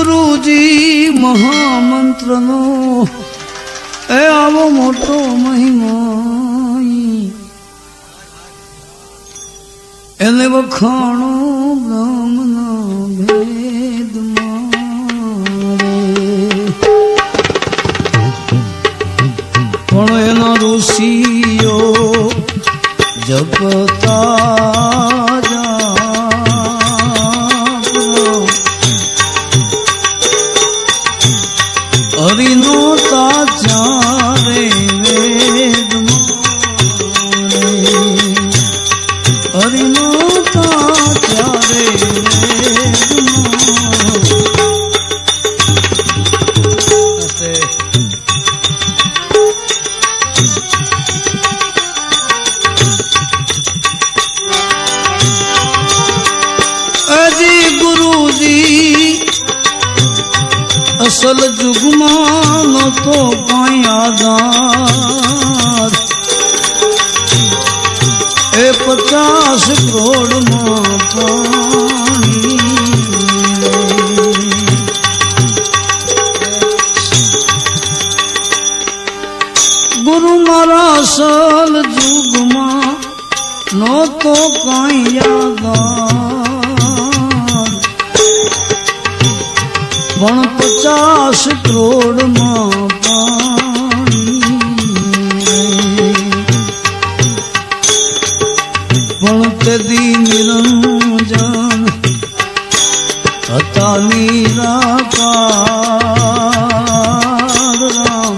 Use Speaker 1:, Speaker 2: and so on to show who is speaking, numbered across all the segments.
Speaker 1: ગુરુજી મહામંત્રનો એ આવો મોટો મહિમા એને વખાણો બ્રહ્મના ભેદમાં પણ એના ઋષિઓ જપતા હરિનો તાચારે હરિનો તાચારે અજી ગુરુજી અસલ જુગમાં નતો કાંઈ આધાર એ 50 કરોડમાં પાણી ગુરુ મારા અસલ જુગમાં નતો કાંઈ આધાર પણ 50 કરોડમાં પાણી પણ તેદી નિરંજન હતા નિરાકાર રામ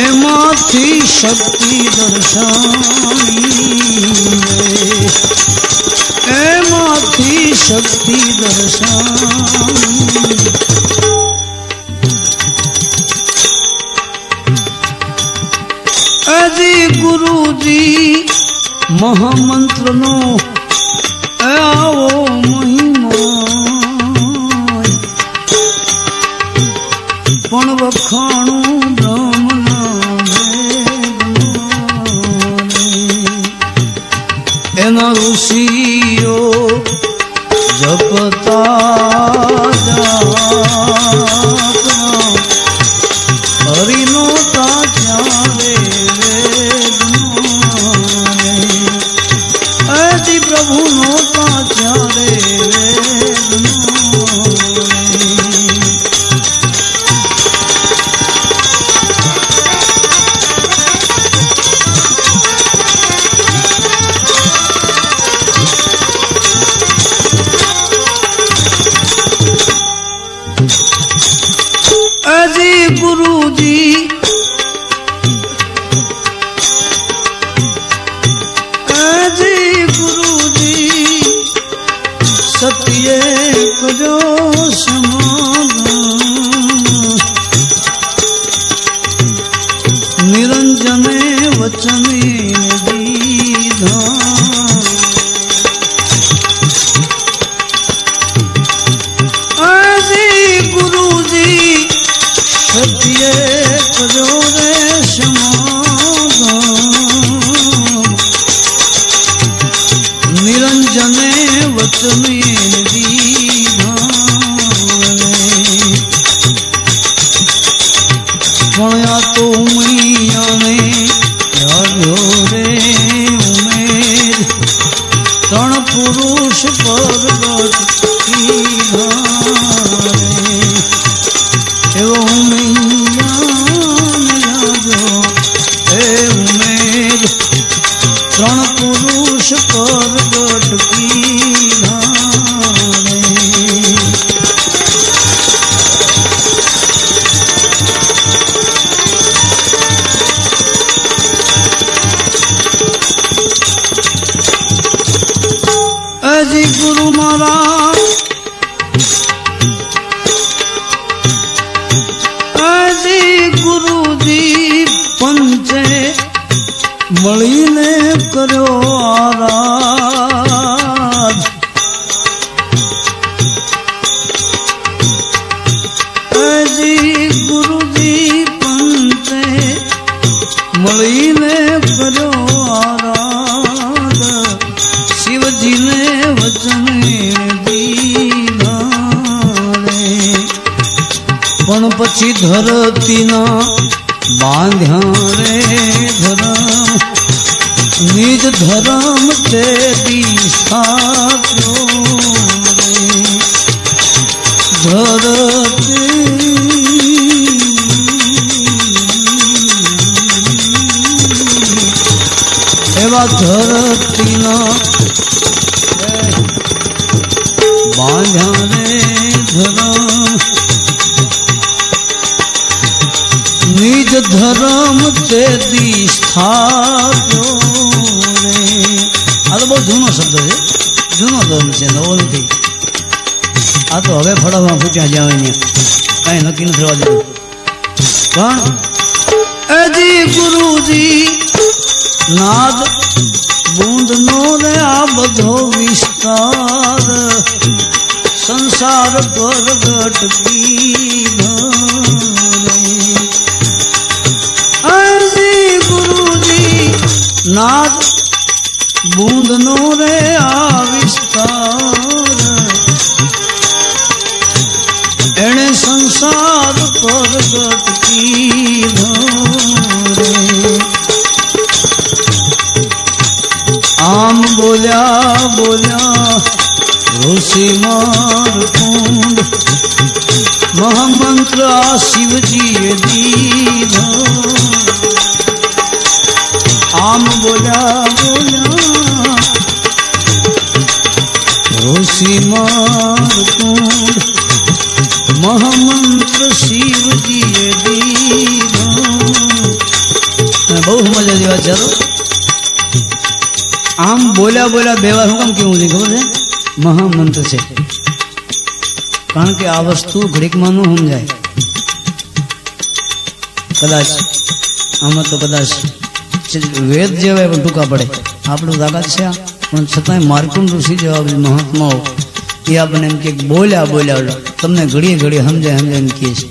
Speaker 1: એમાંથી શક્તિ દર્શાવી એમાંથી શક્તિ દર્શાવી અજી ગુરુજી મહામંત્રનો આવો મહિમા પણ વખાણું બ્રહ્મના ભેદમાં એના ઋષિઓ જપતા હરિનો તાચારે અજી પ્રભુનો તાચારે અજી ગુરુજી અજી ગુરુજી સત્યે કરજો સમાધાન નિરંજને વચને દીધા અજી ગુરુજી સત્યે કરજો રે સમાધાન નિરંજને વચને દીધા પણ આ તો મૈયાને આવ્યો રે ઉમેર 3 પુરુષ પરગટ કીધા એવો મૈયાને આવ્યો એ ઉમેર 3 પુરુષ પરગટ કીધા અજી ગુરુ મારા અજી ગુરુજી પંચે મળીને કર્યો આરામ મને વચન દીધા રે પણ પછી ધરતીના બાંધ્યા રે ધરમ નિજ ધરમ તે સ્થાપ્યો રે ધરતી એવા ધરતીના બાંધ્યા રે ધરમ નિજ ધરમ તે સ્થાપ્યો રે. આ તો બહુ જૂનો શબ્દ છે, જૂનો ધર્મ છે, નવો નથી. આ તો હવે ફળામાં પૂછ્યા જાવે ને કઈ નક્કી નથી થવા દેતું. પણ એજી ગુરુજી નાદ બૂંદ નો રે આ બધો વિસ્તાર સંસાર પ્રગટ કીધો ગુરુજી નાદ બૂંદ નો રે આ વિસ્તાર એણે સંસાર પ્રગટ કીધો રે. આમ બોલ્યા બોલ્યા ઋષિ મારકુંડ મહામંત્ર આ શિવજીએ દીધો. આમ બોલ્યા બોલ્યા ઋષિ મારકુંડ મહામંત્ર શિવજીએ દીધો. બહુ મજા જેવા ચાલો. આમ બોલ્યા બોલ્યા બે વાર હું કામ કેવું છે ખબર છે? મહામંત્ર છે. કારણ કે આ વસ્તુ ઘડીકમાં ન સમજાય. કદાચ આમાં તો કદાચ વેદ જેવા પણ ટૂંકા પડે. આપણે તાકાત છે પણ છતાંય માર્કુંડ ઋષિ જેવા મહાત્માઓ એ આપણને એમ કે બોલ્યા બોલ્યા તમને ઘડીએ ઘડીએ સમજાય સમજાય એમ કહે છે,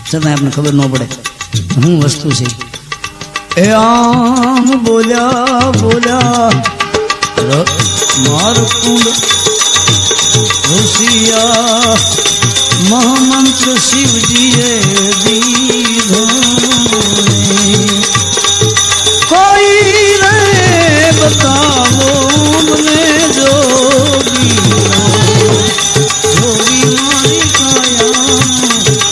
Speaker 1: છતાંય આપણને ખબર ન પડે શું વસ્તુ છે. એ આમ બોલ્યા બોલ્યા મારકુંડ ઋષિયા મહામંત્ર શિવજીએ દીધો. કોઈ રે બતાવો મને જોગી જોગી મારી કાયા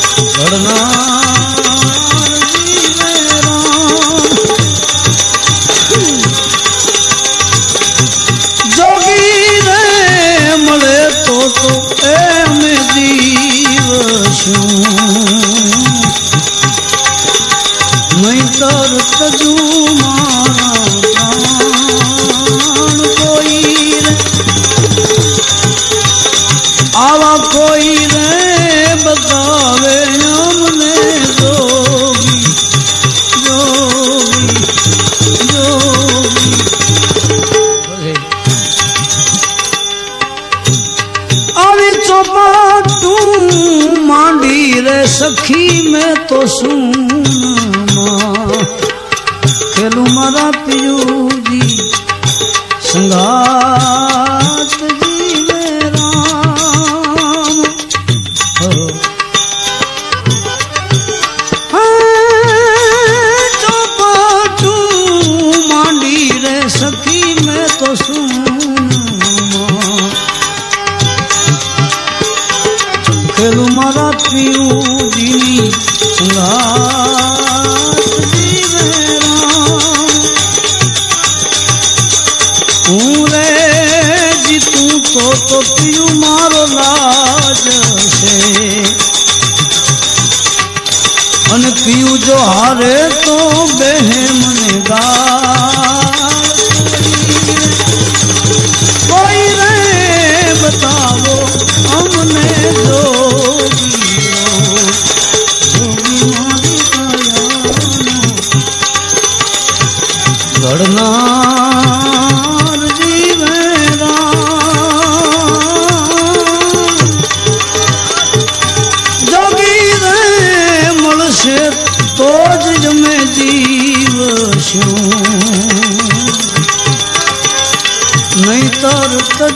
Speaker 1: આવા કોઈ રે બતાવે અમને જોગી જોગી જોગી. આવી ચોપાટું માંડી રે સખી મેં તો શું ખેલું મારા પિયુજી સંગાત જીવે રામ. ચોપાટું માંડી રે સખી મેં તો શું ખેલું મારા પિયુજી સંગાત જીવે રામ. હું રે જીતું તો પિયું મારો લાજ છે અને પિયું જો હારે તો બેહે મને ગાળ. કોઈ રે બતાવો અમને જોગી મારી કાયાનો ઘડનાર જીવે રામ.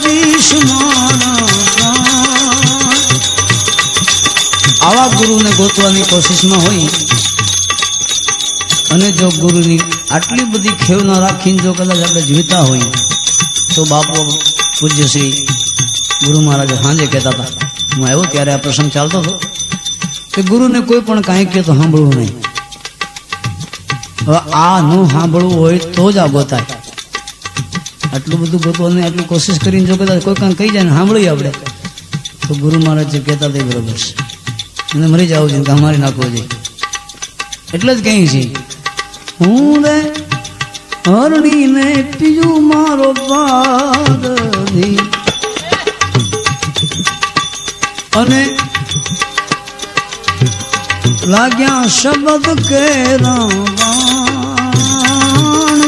Speaker 1: દીશ મારા પ્રાણ. આવા ગુરુને ગોતવાની કોશિશમાં હોય અને જો ગુરુની આટલી બધી ખેવ ના રાખીને જો કદાચ આપણે જીવતા હોય તો બાપુ પૂજ્ય શ્રી ગુરુ મહારાજ સાંજે કહેતા હતા, હું આવ્યો ત્યારે આ પ્રસંગ ચાલતો હતો કે ગુરુને કોઈ પણ કાંઈ કહે તો સાંભળવું નહીં. હવે આ ન સાંભળવું હોય તો જ આ ગોતાય. આટલું બધું ગોતવાની આટલી કોશિશ કરીને જો કદાચ કોઈ કાંઈ કહી જાય ને સાંભળીએ આપણે તો ગુરુ મહારાજ જે કહેતા તે બરોબર છે, એને મરી જવું જોઈએ કે અમારી નાખવું જોઈએ. એટલે જ કહી છે, હું રે હરણીને પીયું મારો પાદની અને લાગ્યા શબ્દ કે રામ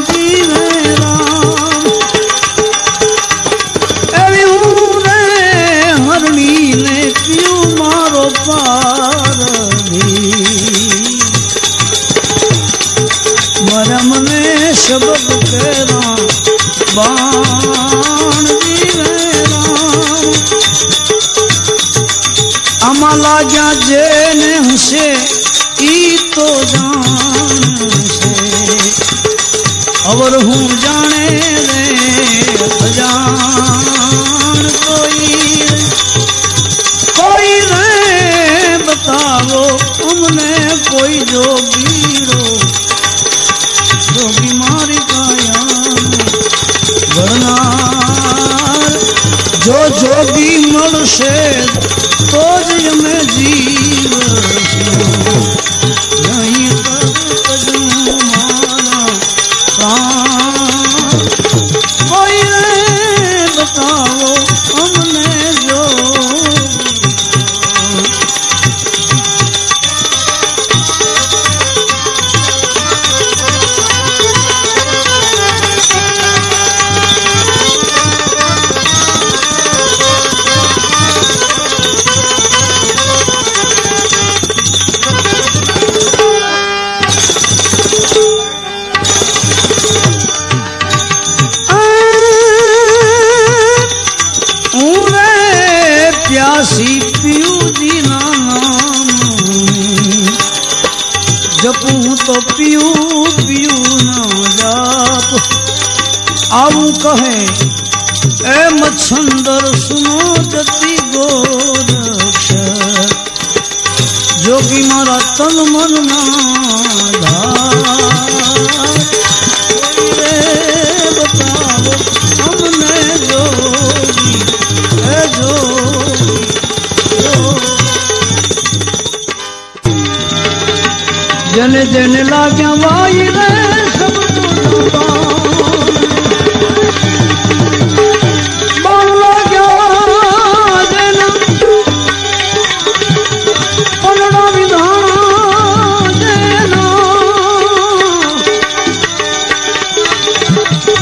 Speaker 1: જીવે રામ. એવી હું રે હરણીને પીયું મારો પાદની મારા મને શબ્દ કે રામ બાણ જીવે રામ. આમાં લાગ્યા જેને હશે ઈ તો જાણશે, અવર હું જાણે રે અજાણ કોઈ રે બતાવો અમને કોઈ જોગીરો જો બીમારી કાયા જો જોગી મળશે તો જ અમે જીવશું, નહીં કરજું મારા પ્રાણ. કોઈ રે બતાવો અમને જો પ્યાસી પીયું જીના નામ જપું તો પીયું પીયું ના જાપ. આવું કહે એ મચ્છંદર સુનો જતી ગોરક્ષ, જોગી મારા તન મન ના બતાવો અમને જોગી એ જને જને લાગ્યા વાઈ રે બાણ લાગ્યા જેના પલડા વિધાણા જેના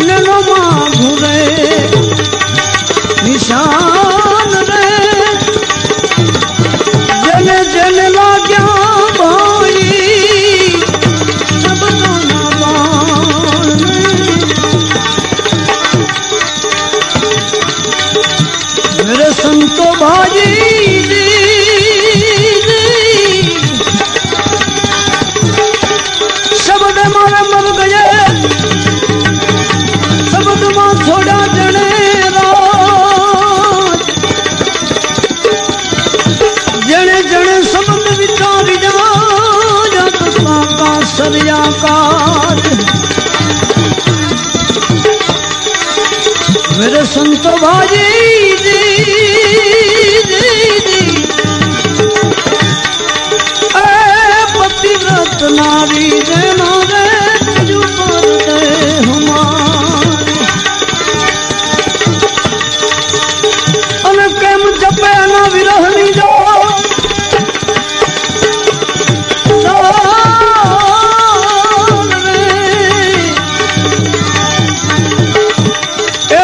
Speaker 1: નેનો માં ઘૂરે નિશાન રે. જને જને લાગ્યા ભાઈ શબ્દોના બાણ, મેરે સંતો ભાજી શબ્દ મારે મર ગયે, શબ્દમાં થોડા જણે જણે જણે શબ્દ વિચારી જા સરિયા કાજ. મેરે સંતો ભાજી પતિવ્રત નારી જેનો રે જુપર દે હમારી. અને કેમ જપે ના વિરહની જો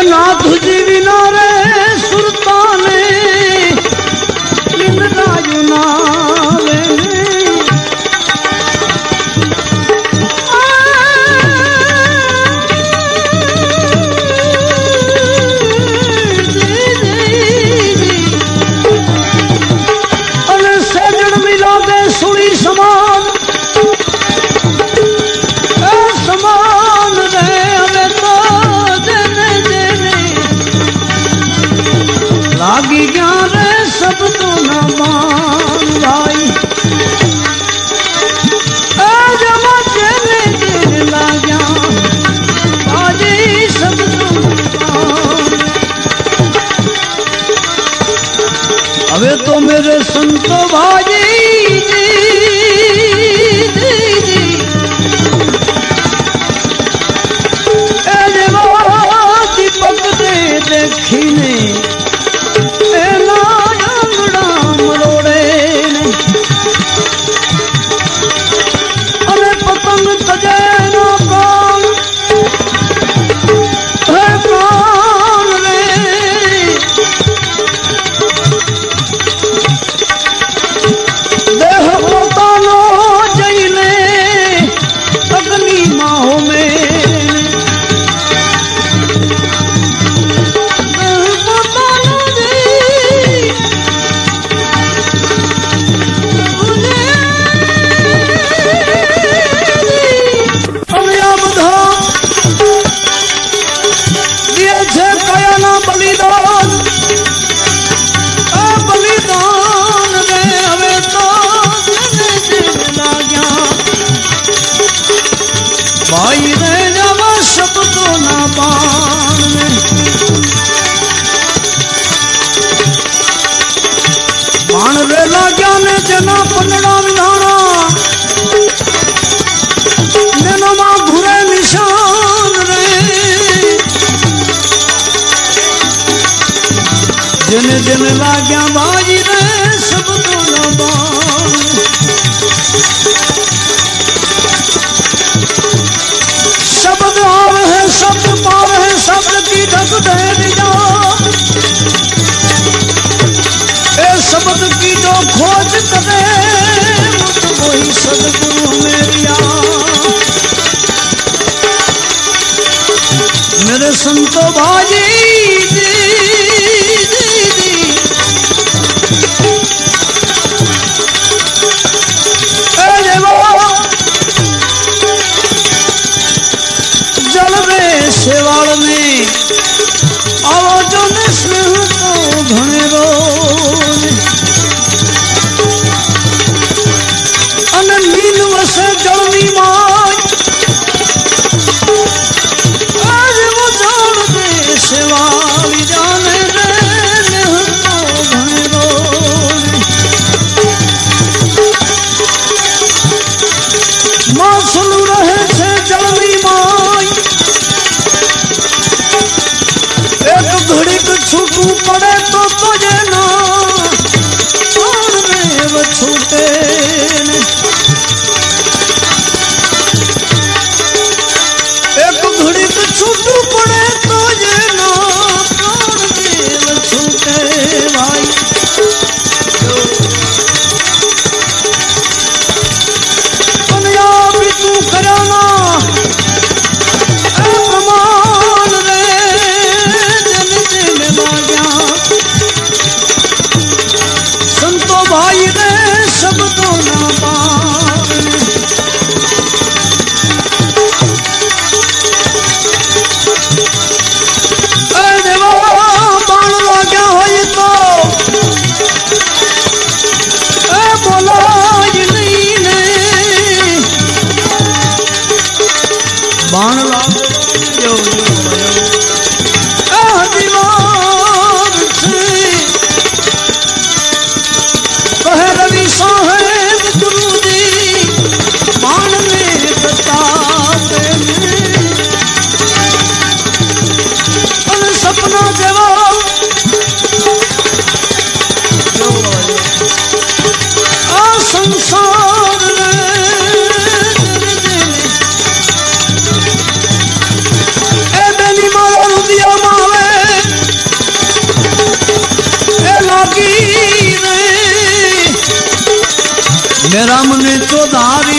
Speaker 1: નાથજી વિના રે સુરતાને નિંદ્રાયુ નાવે. लागी गया रे सब तो ना मान भाई जमा चले तेरे लाग्या बाजी सब तो अबे तो मेरे संतो भाजी दीपक दे देखीने मरोड़े अरे पतंग तजे ना कौन है कौन रे देह पोतानो जईले अग्नि माहो में भाई रे जवा सब तो ना पान में पान रे लाग्या ने जना पंडड़ा विधाना नैनो मां घुरे निशान रे जिन जिन लाग्या भाई रे सब तो ना पान शब्द आव है शब्द पार है शब्द की ढक दे दिया ए शब्द की जो खोज करे वही सदगुरु मेरिया मेरे संतो भाजी सेवाल में आवाजों ने स्नेह को घने रोने नील वसे जलनी माय आज वो जान दे सेवाली जाने दे नेह को घने रोने मां सुन रहे थे जलनी माय एक घड़ी को छूटू पड़े तो तुझे ना और में वो छूटे एक घड़ी को छूटू पड़े तो तुझे ना और में वो छूटे भाई दुनिया भी तू कराना भाई रे सब तो ना पान बाण लाग्या हो तो बोला नहीं ने बाण लाग रवि साहेब गुरु जी मान में बताते सपना जवाब आ संसार बेनी मार दिया मावे ए लागी मेरा मन तो धारी